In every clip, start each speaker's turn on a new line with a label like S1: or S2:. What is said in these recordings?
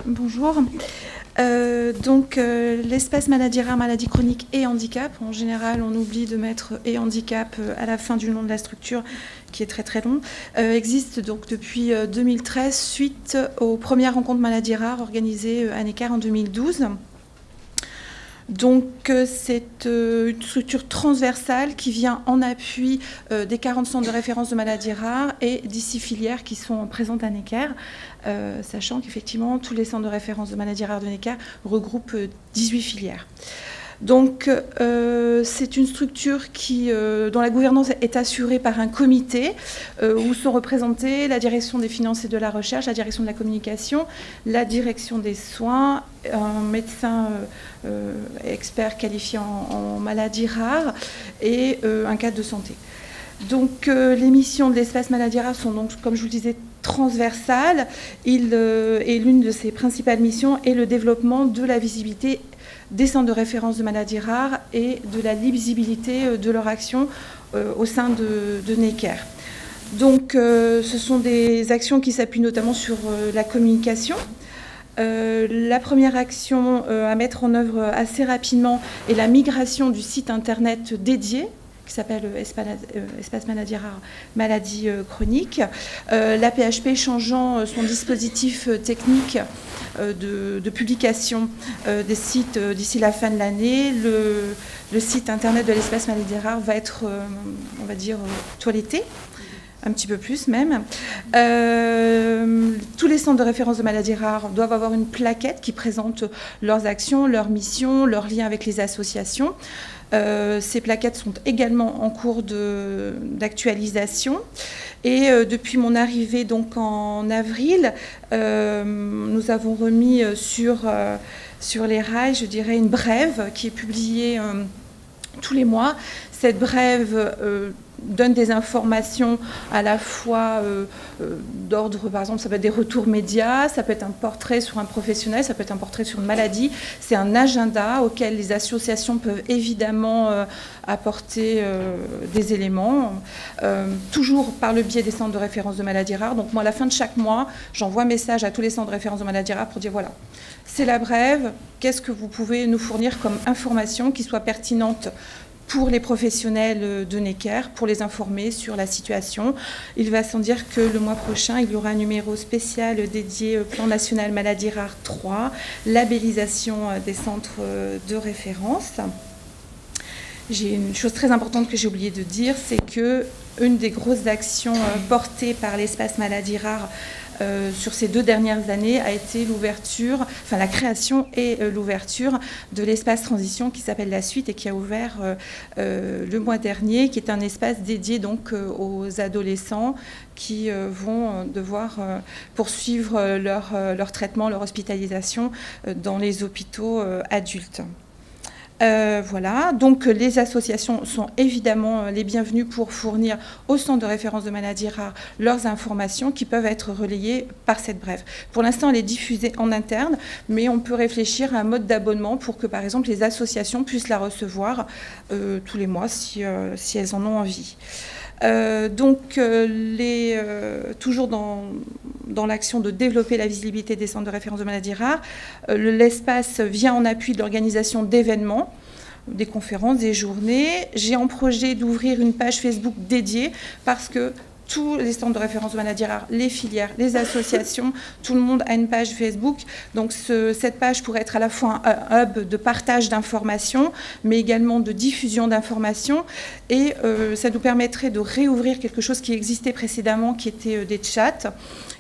S1: Bonjour. L'espace maladie rare, maladie chronique et handicap. En général, on oublie de mettre et handicap à la fin du nom de la structure, qui est très très long. Existe donc depuis 2013 suite aux premières rencontres maladies rares organisées à Necker en 2012. Donc c'est une structure transversale qui vient en appui des 40 centres de référence de maladies rares et des 6 filières qui sont présentes à Necker, sachant qu'effectivement tous les centres de référence de maladies rares de Necker regroupent 18 filières. Donc c'est une structure dont la gouvernance est assurée par un comité où sont représentés la direction des finances et de la recherche, la direction de la communication, la direction des soins, un médecin expert qualifié en maladies rares et un cadre de santé. Donc les missions de l'espace maladies rares sont donc, comme je vous le disais, transversales. Et l'une de ses principales missions est le développement de la visibilité des centres de référence de maladies rares et de la lisibilité de leur action au sein de Necker. Donc ce sont des actions qui s'appuient notamment sur la communication. La première action à mettre en œuvre assez rapidement est la migration du site internet dédié qui s'appelle Espace Maladies Rares, Maladies Chroniques. La PHP changeant son dispositif technique de publication des sites d'ici la fin de l'année. Le site internet de l'Espace Maladies Rares va être, on va dire, toiletté. Un petit peu plus même. Tous les centres de référence de maladies rares doivent avoir une plaquette qui présente leurs actions, leurs missions, leurs liens avec les associations. Ces plaquettes sont également en cours d'actualisation. Et depuis mon arrivée donc en avril, nous avons remis sur les rails, je dirais, une brève qui est publiée tous les mois. Cette brève donne des informations à la fois d'ordre, par exemple, ça peut être des retours médias, ça peut être un portrait sur un professionnel, ça peut être un portrait sur une maladie. C'est un agenda auquel les associations peuvent évidemment apporter des éléments, toujours par le biais des centres de référence de maladies rares. Donc moi, à la fin de chaque mois, j'envoie un message à tous les centres de référence de maladies rares pour dire, voilà, c'est la brève, qu'est-ce que vous pouvez nous fournir comme information qui soit pertinente pour les professionnels de Necker, pour les informer sur la situation. Il va sans dire que le mois prochain, il y aura un numéro spécial dédié au Plan national maladies rares 3, labellisation des centres de référence. J'ai une chose très importante que j'ai oublié de dire, c'est qu'une des grosses actions portées par l'espace maladies rares sur ces 2 dernières années a été la création et l'ouverture de l'espace transition qui s'appelle La Suite et qui a ouvert le mois dernier, qui est un espace dédié donc aux adolescents qui vont devoir poursuivre leur traitement, leur hospitalisation dans les hôpitaux adultes. Voilà, donc les associations sont évidemment les bienvenues pour fournir au centre de référence de maladies rares leurs informations qui peuvent être relayées par cette brève. Pour l'instant, elle est diffusée en interne, mais on peut réfléchir à un mode d'abonnement pour que, par exemple, les associations puissent la recevoir tous les mois si elles en ont envie. Toujours dans l'action de développer la visibilité des centres de référence de maladies rares, l'espace vient en appui de l'organisation d'événements, des conférences, des journées. J'ai en projet d'ouvrir une page Facebook dédiée parce que tous les centres de référence de maladies rares, les filières, les associations, tout le monde a une page Facebook. Donc cette page pourrait être à la fois un hub de partage d'informations, mais également de diffusion d'informations. Et ça nous permettrait de réouvrir quelque chose qui existait précédemment, qui était des chats,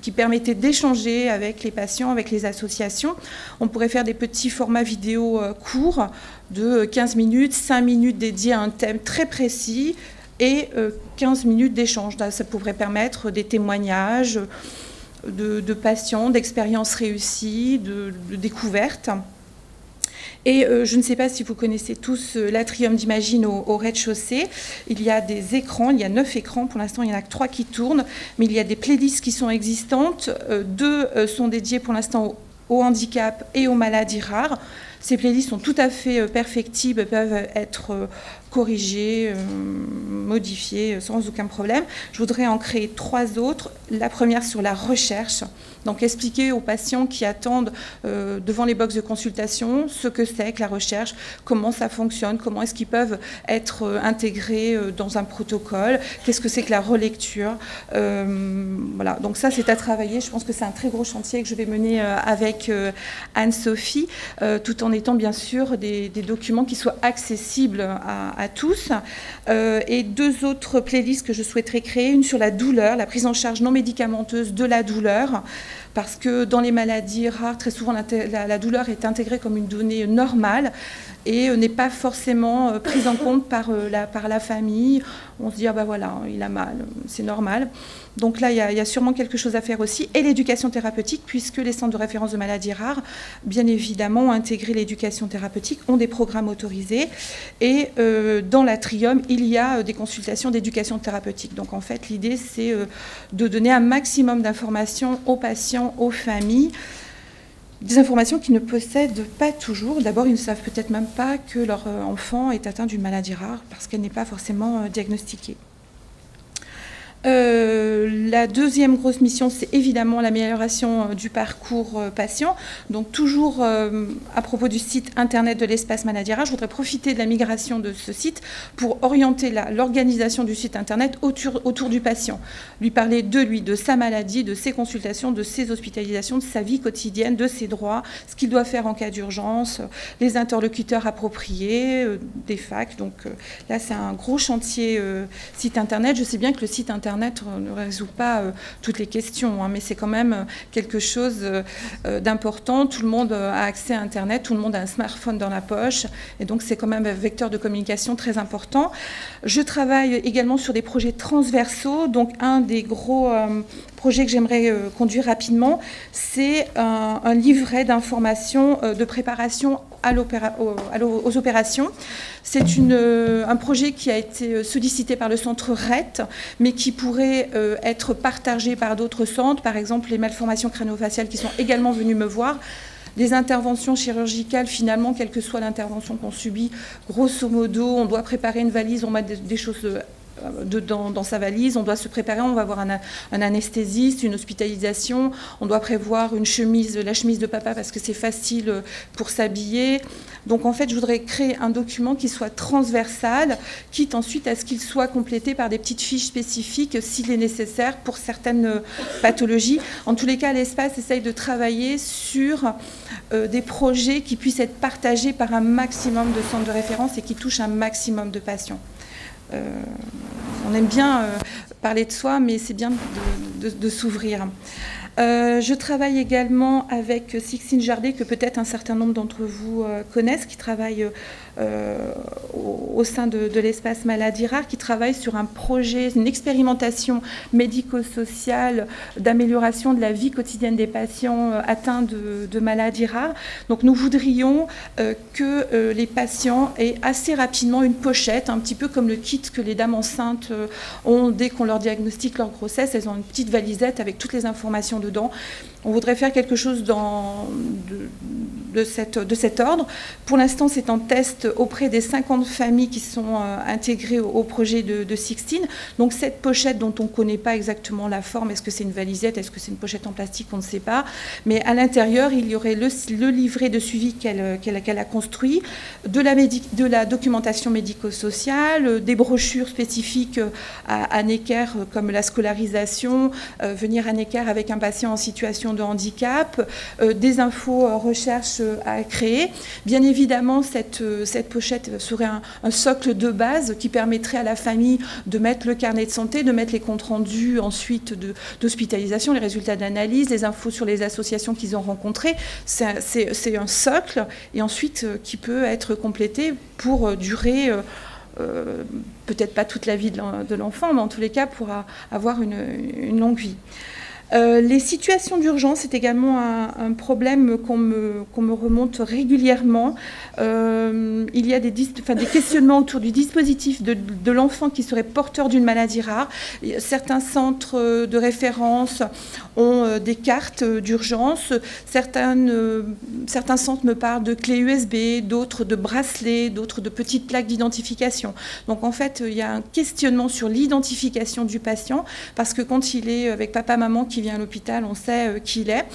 S1: qui permettait d'échanger avec les patients, avec les associations. On pourrait faire des petits formats vidéo courts de 15 minutes, 5 minutes dédiés à un thème très précis, et 15 minutes d'échange. Ça pourrait permettre des témoignages de patients, d'expériences réussies, de découvertes. Et je ne sais pas si vous connaissez tous l'Atrium d'Imagine au rez-de-chaussée. Il y a des écrans, il y a 9 écrans. Pour l'instant, il n'y en a que 3 qui tournent. Mais il y a des playlists qui sont existantes. 2 sont dédiées pour l'instant au handicap et aux maladies rares. Ces playlists sont tout à fait perfectibles, peuvent être corriger, modifier sans aucun problème. Je voudrais en créer 3 autres. La première sur la recherche. Donc expliquer aux patients qui attendent devant les box de consultation ce que c'est que la recherche, comment ça fonctionne, comment est-ce qu'ils peuvent être intégrés dans un protocole, qu'est-ce que c'est que la relecture. Voilà, donc ça c'est à travailler. Je pense que c'est un très gros chantier que je vais mener avec Anne-Sophie, tout en étant bien sûr des documents qui soient accessibles à tous. Et 2 autres playlists que je souhaiterais créer, une sur la douleur, la prise en charge non médicamenteuse de la douleur, parce que dans les maladies rares, très souvent la douleur est intégrée comme une donnée normale et n'est pas forcément prise en compte par la famille. On se dit, ah ben voilà, il a mal, c'est normal. Donc là, il y a sûrement quelque chose à faire aussi. Et l'éducation thérapeutique, puisque les centres de référence de maladies rares, bien évidemment, ont intégré l'éducation thérapeutique, ont des programmes autorisés. Et dans l'Atrium, il y a des consultations d'éducation thérapeutique. Donc en fait, l'idée, c'est de donner un maximum d'informations aux patients, aux familles, des informations qu'ils ne possèdent pas toujours. D'abord, ils ne savent peut-être même pas que leur enfant est atteint d'une maladie rare parce qu'elle n'est pas forcément diagnostiquée. La deuxième grosse mission, c'est évidemment l'amélioration du parcours patient. Donc toujours à propos du site internet de l'espace maladie rare, je voudrais profiter de la migration de ce site pour orienter l'organisation du site internet autour du patient. Lui parler de lui, de sa maladie, de ses consultations, de ses hospitalisations, de sa vie quotidienne, de ses droits, ce qu'il doit faire en cas d'urgence, les interlocuteurs appropriés, des facs. Donc là, c'est un gros chantier site internet. Je sais bien que le site internet ne résout pas toutes les questions, mais c'est quand même quelque chose d'important. Tout le monde a accès à Internet, tout le monde a un smartphone dans la poche, et donc c'est quand même un vecteur de communication très important. Je travaille également sur des projets transversaux. Donc un des gros projets que j'aimerais conduire rapidement, c'est un livret d'informations de préparation aux opérations. C'est un projet qui a été sollicité par le centre RET, mais qui pourrait être partagé par d'autres centres, par exemple les malformations crânio-faciales qui sont également venus me voir. Des interventions chirurgicales, finalement, quelle que soit l'intervention qu'on subit, grosso modo, on doit préparer une valise, on met des choses dans sa valise, on doit se préparer, on va avoir un anesthésiste, une hospitalisation, on doit prévoir la chemise de papa parce que c'est facile pour s'habiller. Donc en fait, je voudrais créer un document qui soit transversal, quitte ensuite à ce qu'il soit complété par des petites fiches spécifiques s'il est nécessaire pour certaines pathologies. En tous les cas, l'espace essaye de travailler sur des projets qui puissent être partagés par un maximum de centres de référence et qui touchent un maximum de patients. On aime bien parler de soi, mais c'est bien de s'ouvrir. Je travaille également avec Sixtine Jardet, que peut-être un certain nombre d'entre vous connaissent, qui travaille au sein de l'espace maladie rare, qui travaille sur un projet, une expérimentation médico-sociale d'amélioration de la vie quotidienne des patients atteints de maladies rares. Donc nous voudrions que les patients aient assez rapidement une pochette, un petit peu comme le kit que les dames enceintes ont dès qu'on leur diagnostique leur grossesse. Elles ont une petite valisette avec toutes les informations dedans. On voudrait faire quelque chose de cet ordre. Pour l'instant, c'est en test auprès des 50 familles qui sont intégrées au projet de Sixtine. Donc cette pochette dont on ne connaît pas exactement la forme, est-ce que c'est une valisette, est-ce que c'est une pochette en plastique, on ne sait pas. Mais à l'intérieur, il y aurait le livret de suivi qu'elle a construit, de la documentation médico-sociale, des brochures spécifiques à Necker, comme la scolarisation, venir à Necker avec un patient en situation de handicap, des infos recherche à créer. Bien évidemment, cette pochette serait un socle de base qui permettrait à la famille de mettre le carnet de santé, de mettre les comptes rendus ensuite d'hospitalisation, les résultats d'analyse, les infos sur les associations qu'ils ont rencontrées. C'est un socle, et ensuite qui peut être complété pour durer peut-être pas toute la vie de l'enfant, mais en tous les cas pour avoir une longue vie. Les situations d'urgence, c'est également un problème qu'on me remonte régulièrement. Il y a des questionnements autour du dispositif de l'enfant qui serait porteur d'une maladie rare. Certains centres de référence ont des cartes d'urgence. Certains centres me parlent de clés USB, d'autres de bracelets, d'autres de petites plaques d'identification. Donc en fait, il y a un questionnement sur l'identification du patient, parce que quand il est avec papa, maman qui vient à l'hôpital, on sait qui il est.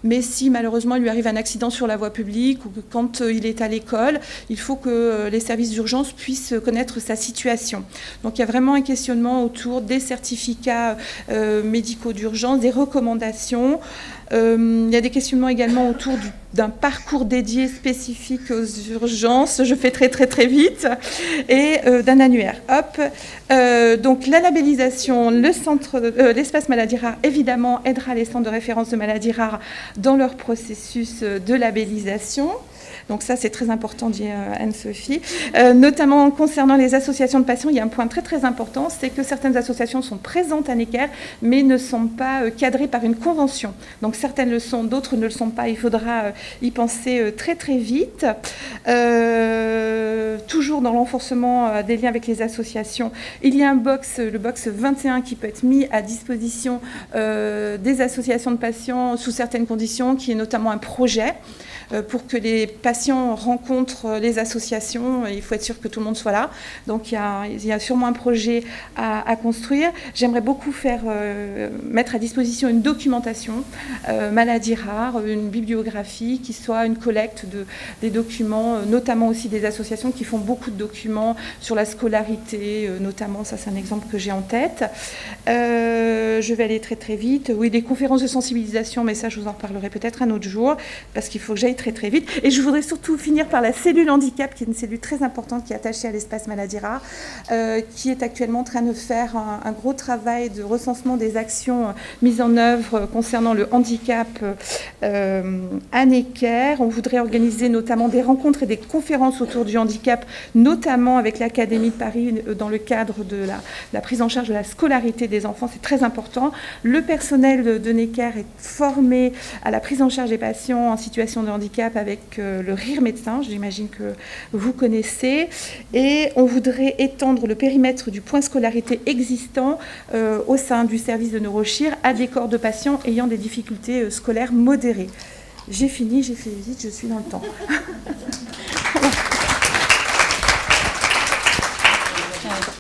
S1: Mais si malheureusement il lui arrive un accident sur la voie publique ou que quand il est à l'école, il faut que les services d'urgence puissent connaître sa situation. Donc il y a vraiment un questionnement autour des certificats médicaux d'urgence, des recommandations. Il y a des questionnements également autour d'un parcours dédié spécifique aux urgences, je fais très très très vite, et d'un annuaire. Donc la labellisation, l'espace maladie rare, évidemment, aidera les centres de référence de maladies rares dans leur processus de labellisation. Donc ça, c'est très important, dit Anne-Sophie. Notamment concernant les associations de patients, il y a un point très très important, c'est que certaines associations sont présentes à Necker, mais ne sont pas cadrées par une convention. Donc certaines le sont, d'autres ne le sont pas. Il faudra y penser très très vite. Toujours dans l'enforcement des liens avec les associations, il y a le box 21 qui peut être mis à disposition des associations de patients sous certaines conditions, qui est notamment un projet pour que les patients rencontrent les associations. Il faut être sûr que tout le monde soit là. Donc il y a sûrement un projet à construire. J'aimerais beaucoup mettre à disposition une documentation maladie rare, une bibliographie qui soit une collecte des documents, notamment aussi des associations qui font beaucoup de documents sur la scolarité, notamment. Ça, c'est un exemple que j'ai en tête. Je vais aller très très vite. Oui, des conférences de sensibilisation, mais ça, je vous en reparlerai peut-être un autre jour, parce qu'il faut que j'aille très très vite. Et je voudrais surtout finir par la cellule handicap, qui est une cellule très importante qui est attachée à l'espace maladie rare, qui est actuellement en train de faire un gros travail de recensement des actions mises en œuvre concernant le handicap à Necker. On voudrait organiser notamment des rencontres et des conférences autour du handicap, notamment avec l'Académie de Paris dans le cadre de la prise en charge de la scolarité des enfants. C'est très important. Le personnel de Necker est formé à la prise en charge des patients en situation de handicap avec le Rire Médecin, j'imagine que vous connaissez. Et on voudrait étendre le périmètre du point scolarité existant au sein du service de neurochir à des corps de patients ayant des difficultés scolaires modérées. J'ai fini, j'ai fait vite, je suis dans le temps.